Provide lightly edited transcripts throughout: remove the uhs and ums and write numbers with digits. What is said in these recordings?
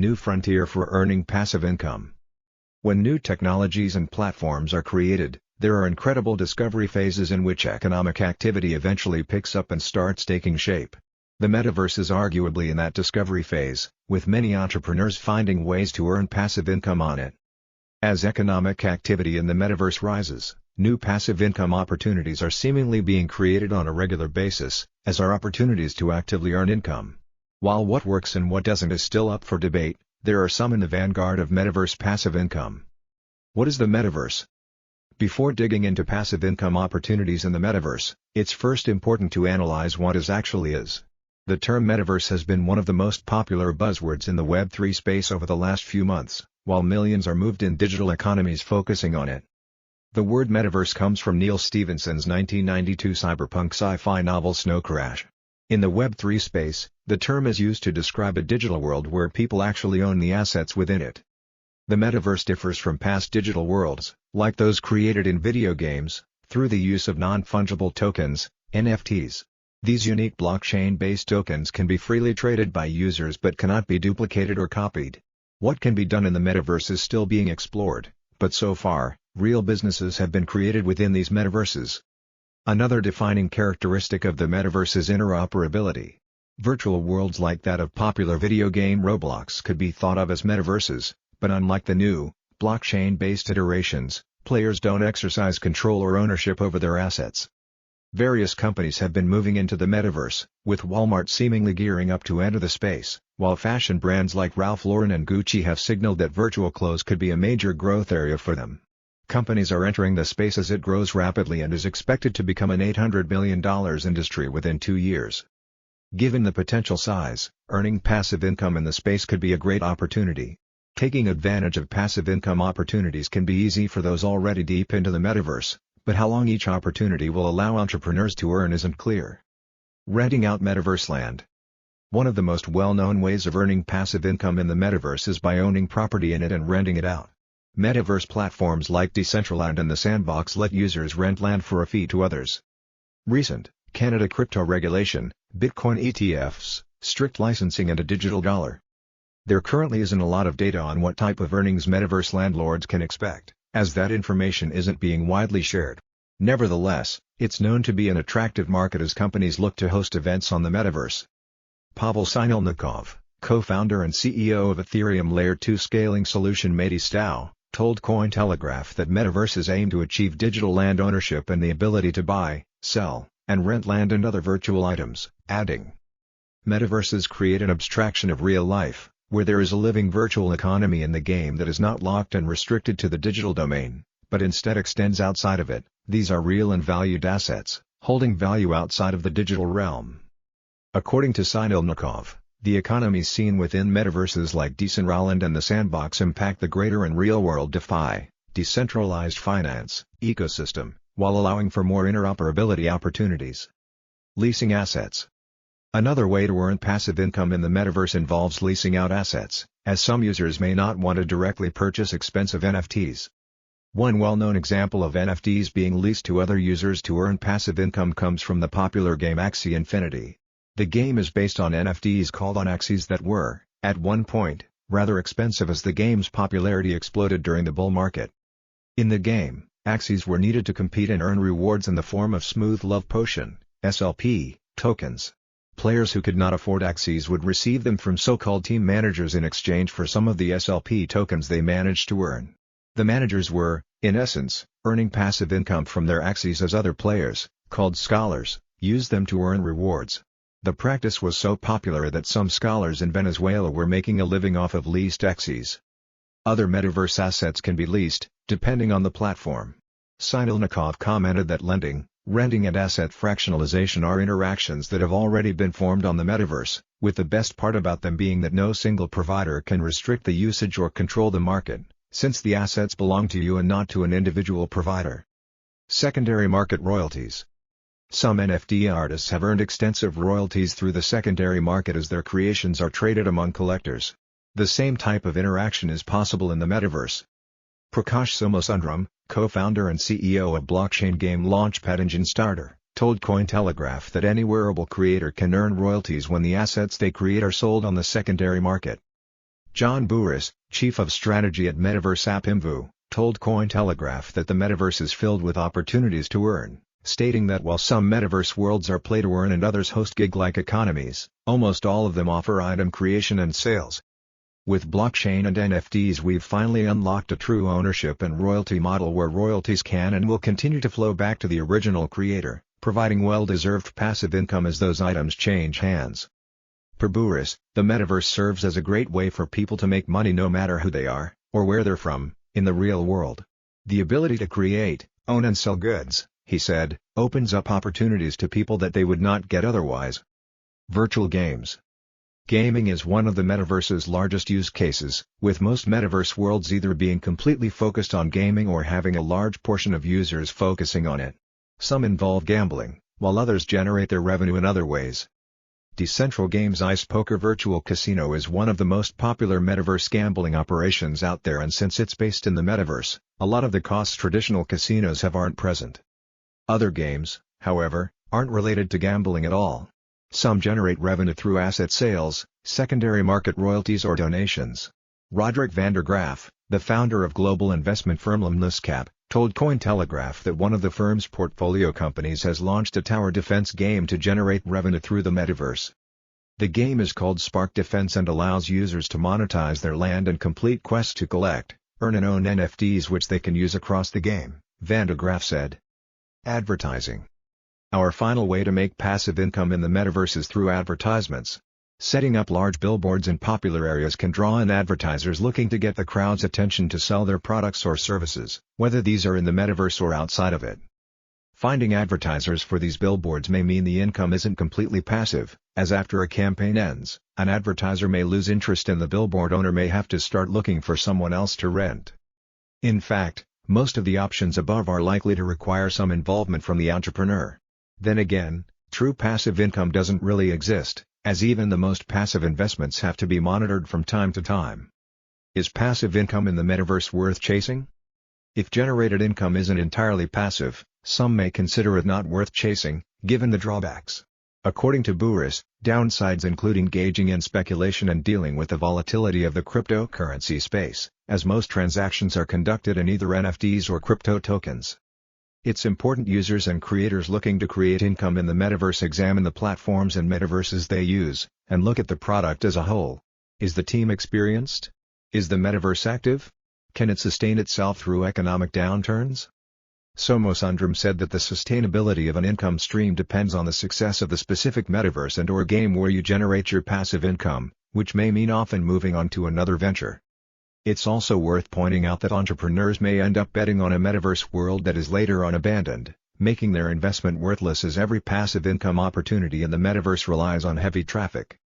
new frontier for earning passive income. When new technologies and platforms are created, there are incredible discovery phases in which economic activity eventually picks up and starts taking shape. The metaverse is arguably in that discovery phase, with many entrepreneurs finding ways to earn passive income on it. As economic activity in the metaverse rises, new passive income opportunities are seemingly being created on a regular basis, as are opportunities to actively earn income. While what works and what doesn't is still up for debate, there are some in the vanguard of metaverse passive income. What is the metaverse? Before digging into passive income opportunities in the metaverse, it's first important to analyze what it actually is. The term metaverse has been one of the most popular buzzwords in the Web3 space over the last few months, while millions are moved in digital economies focusing on it. The word metaverse comes from Neal Stephenson's 1992 cyberpunk sci-fi novel Snow Crash. In the Web3 space, the term is used to describe a digital world where people actually own the assets within it. The metaverse differs from past digital worlds, like those created in video games, through the use of non-fungible tokens, NFTs. These unique blockchain-based tokens can be freely traded by users but cannot be duplicated or copied. What can be done in the metaverse is still being explored, but so far, real businesses have been created within these metaverses. Another defining characteristic of the metaverse is interoperability. Virtual worlds like that of popular video game Roblox could be thought of as metaverses, but unlike the new, blockchain-based iterations, players don't exercise control or ownership over their assets. Various companies have been moving into the metaverse, with Walmart seemingly gearing up to enter the space, while fashion brands like Ralph Lauren and Gucci have signaled that virtual clothes could be a major growth area for them. Companies are entering the space as it grows rapidly and is expected to become an $800 billion industry within 2 years. Given the potential size, earning passive income in the space could be a great opportunity. Taking advantage of passive income opportunities can be easy for those already deep into the metaverse, but how long each opportunity will allow entrepreneurs to earn isn't clear. Renting out metaverse land. One of the most well-known ways of earning passive income in the metaverse is by owning property in it and renting it out. Metaverse platforms like Decentraland and The Sandbox let users rent land for a fee to others. Recent Canada crypto regulation, Bitcoin ETFs, strict licensing and a digital dollar. There currently isn't a lot of data on what type of earnings metaverse landlords can expect, as that information isn't being widely shared. Nevertheless, it's known to be an attractive market as companies look to host events on the metaverse. Pavel Sinelnikov, co-founder and CEO of Ethereum Layer 2 scaling solution MetaStao, told Cointelegraph that metaverses aim to achieve digital land ownership and the ability to buy, sell, and rent land and other virtual items, adding, "Metaverses create an abstraction of real life, where there is a living virtual economy in the game that is not locked and restricted to the digital domain, but instead extends outside of it. These are real and valued assets, holding value outside of the digital realm." According to Sinelnikov, the economies seen within metaverses like Decentraland and The Sandbox impact the greater and real-world DeFi, decentralized finance, ecosystem, while allowing for more interoperability opportunities. Leasing assets. Another way to earn passive income in the metaverse involves leasing out assets, as some users may not want to directly purchase expensive NFTs. One well-known example of NFTs being leased to other users to earn passive income comes from the popular game Axie Infinity. The game is based on NFTs called on Axies that were, at one point, rather expensive as the game's popularity exploded during the bull market. In the game, Axies were needed to compete and earn rewards in the form of Smooth Love Potion, SLP, tokens. Players who could not afford Axies would receive them from so-called team managers in exchange for some of the SLP tokens they managed to earn. The managers were, in essence, earning passive income from their Axies as other players, called scholars, used them to earn rewards. The practice was so popular that some scholars in Venezuela were making a living off of leased Axies. Other metaverse assets can be leased, depending on the platform. Sinelnikov commented that lending, renting and asset fractionalization are interactions that have already been formed on the metaverse, with the best part about them being that no single provider can restrict the usage or control the market, since the assets belong to you and not to an individual provider. Secondary market royalties. Some NFT artists have earned extensive royalties through the secondary market as their creations are traded among collectors. The same type of interaction is possible in the metaverse. Prakash Somasundram, co-founder and CEO of blockchain game Launchpad Engine Starter, told Cointelegraph that any wearable creator can earn royalties when the assets they create are sold on the secondary market. John Burris, Chief of Strategy at Metaverse app Imvu, told Cointelegraph that the Metaverse is filled with opportunities to earn, stating that while some Metaverse worlds are play-to-earn and others host gig-like economies, almost all of them offer item creation and sales. With blockchain and NFTs, we've finally unlocked a true ownership and royalty model where royalties can and will continue to flow back to the original creator, providing well-deserved passive income as those items change hands. Per Burris, the Metaverse serves as a great way for people to make money no matter who they are, or where they're from, in the real world. The ability to create, own and sell goods, he said, opens up opportunities to people that they would not get otherwise. Virtual games. Gaming is one of the Metaverse's largest use cases, with most Metaverse worlds either being completely focused on gaming or having a large portion of users focusing on it. Some involve gambling, while others generate their revenue in other ways. Decentral Games' Ice Poker Virtual Casino is one of the most popular Metaverse gambling operations out there, and since it's based in the Metaverse, a lot of the costs traditional casinos have aren't present. Other games, however, aren't related to gambling at all. Some generate revenue through asset sales, secondary market royalties or donations. Roderick van der Graaf, the founder of global investment firm Lemniscap, told Cointelegraph that one of the firm's portfolio companies has launched a tower defense game to generate revenue through the Metaverse. The game is called Spark Defense and allows users to monetize their land and complete quests to collect, earn and own NFTs which they can use across the game, van der Graaf said. Advertising. Our final way to make passive income in the Metaverse is through advertisements. Setting up large billboards in popular areas can draw in advertisers looking to get the crowd's attention to sell their products or services, whether these are in the Metaverse or outside of it. Finding advertisers for these billboards may mean the income isn't completely passive, as after a campaign ends, an advertiser may lose interest and the billboard owner may have to start looking for someone else to rent. In fact, most of the options above are likely to require some involvement from the entrepreneur. Then again, true passive income doesn't really exist, as even the most passive investments have to be monitored from time to time. Is passive income in the Metaverse worth chasing? If generated income isn't entirely passive, some may consider it not worth chasing, given the drawbacks. According to Burris, downsides include engaging in speculation and dealing with the volatility of the cryptocurrency space, as most transactions are conducted in either NFTs or crypto tokens. It's important users and creators looking to create income in the Metaverse examine the platforms and metaverses they use, and look at the product as a whole. Is the team experienced? Is the Metaverse active? Can it sustain itself through economic downturns? Somo Sundram said that the sustainability of an income stream depends on the success of the specific Metaverse and/or game where you generate your passive income, which may mean often moving on to another venture. It's also worth pointing out that entrepreneurs may end up betting on a Metaverse world that is later on abandoned, making their investment worthless as every passive income opportunity in the Metaverse relies on heavy traffic.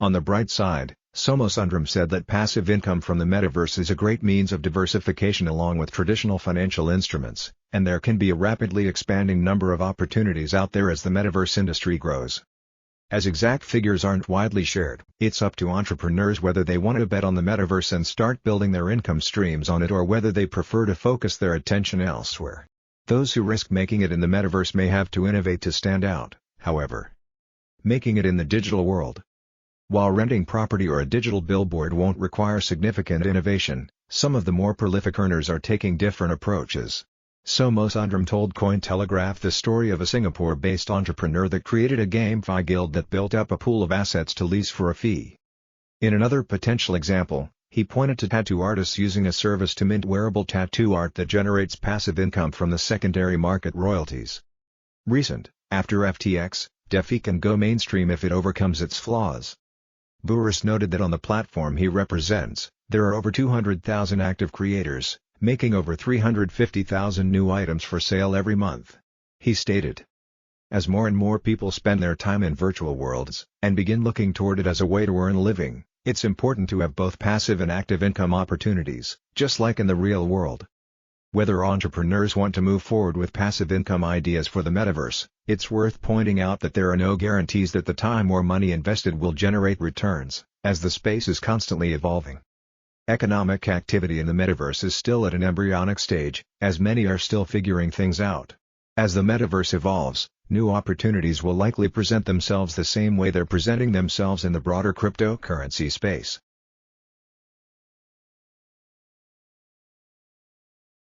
On the bright side, Somo Sundram said that passive income from the Metaverse is a great means of diversification along with traditional financial instruments, and there can be a rapidly expanding number of opportunities out there as the Metaverse industry grows. As exact figures aren't widely shared, it's up to entrepreneurs whether they want to bet on the Metaverse and start building their income streams on it or whether they prefer to focus their attention elsewhere. Those who risk making it in the Metaverse may have to innovate to stand out, however. Making it in the digital world. While renting property or a digital billboard won't require significant innovation, some of the more prolific earners are taking different approaches. Somo Sundram told Cointelegraph the story of a Singapore-based entrepreneur that created a GameFi guild that built up a pool of assets to lease for a fee. In another potential example, he pointed to tattoo artists using a service to mint wearable tattoo art that generates passive income from the secondary market royalties. Recent, after FTX, DeFi can go mainstream if it overcomes its flaws. Burris noted that on the platform he represents, there are over 200,000 active creators, making over 350,000 new items for sale every month. He stated, as more and more people spend their time in virtual worlds, and begin looking toward it as a way to earn a living, it's important to have both passive and active income opportunities, just like in the real world. Whether entrepreneurs want to move forward with passive income ideas for the Metaverse, it's worth pointing out that there are no guarantees that the time or money invested will generate returns, as the space is constantly evolving. Economic activity in the Metaverse is still at an embryonic stage, as many are still figuring things out. As the Metaverse evolves, new opportunities will likely present themselves the same way they're presenting themselves in the broader cryptocurrency space.